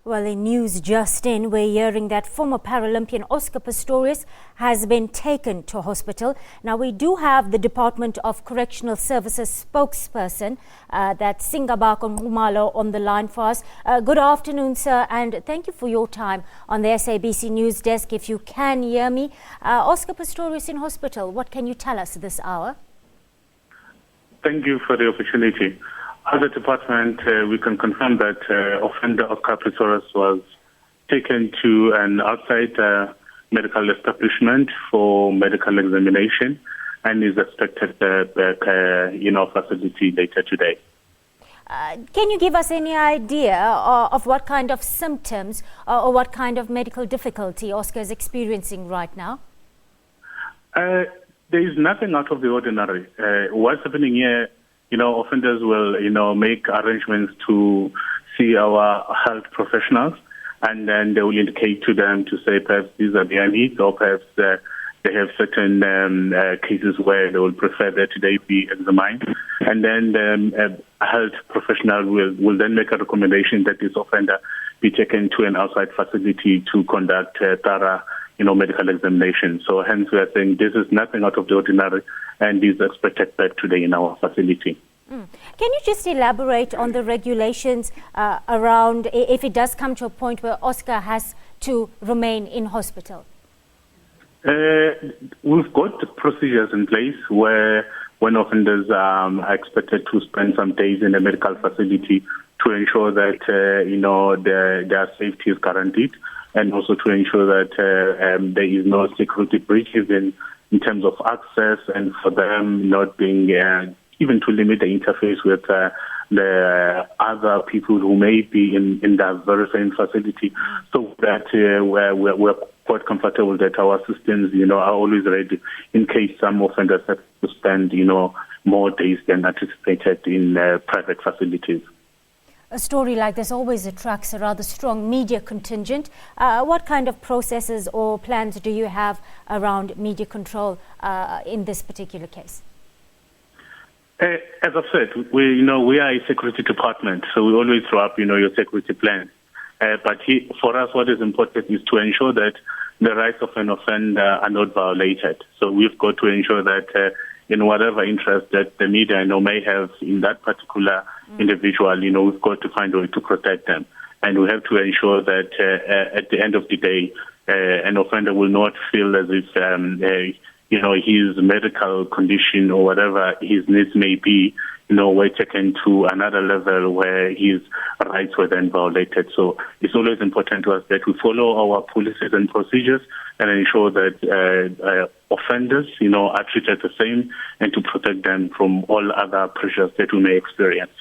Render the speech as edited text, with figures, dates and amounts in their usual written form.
Well, in news just in, we're hearing that former Paralympian Oscar Pistorius has been taken to hospital. Now, we do have the Department of Correctional Services spokesperson, that's Singabakho Nxumalo, on the line for us. Good afternoon, sir, and thank you for your time on the SABC News Desk. If you can hear me, Oscar Pistorius in hospital, what can you tell us this hour? Thank you for the opportunity. As a department, we can confirm that offender Oscar Pistorius was taken to an outside medical establishment for medical examination and is expected back in our facility later today. Can you give us any idea of what kind of symptoms or what kind of medical difficulty Oscar is experiencing right now? There is nothing out of the ordinary. What's happening here, offenders will, make arrangements to see our health professionals, and then they will indicate to them to say perhaps these are their needs, or perhaps they have certain cases where they will prefer that they be examined. And then the health professional will then make a recommendation that this offender be taken to an outside facility to conduct thorough medical examination. So hence we are saying this is nothing out of the ordinary and is expected back today in our facility. Can you just elaborate on the regulations around if it does come to a point where Oscar has to remain in hospital? We've got procedures in place where when offenders are expected to spend some days in a medical facility to ensure that their safety is guaranteed, and also to ensure that there is no security breach even in terms of access, and for them not being even to limit the interface with the other people who may be in that very same facility, so that we're quite comfortable that our systems, are always ready in case some offenders have to spend, more days than anticipated in private facilities. A story like this always attracts a rather strong media contingent. What kind of processes or plans do you have around media control in this particular case? As I've said, we are a security department, so we always throw up, your security plans. But for us, what is important is to ensure that the rights of an offender are not violated. So we've got to ensure that in whatever interest that the media may have in that particular individual, we've got to find a way to protect them. And we have to ensure that at the end of the day, an offender will not feel as if, his medical condition or whatever his needs may be, were taken to another level where his rights were then violated. So it's always important to us that we follow our policies and procedures and ensure that offenders, are treated the same, and to protect them from all other pressures that we may experience.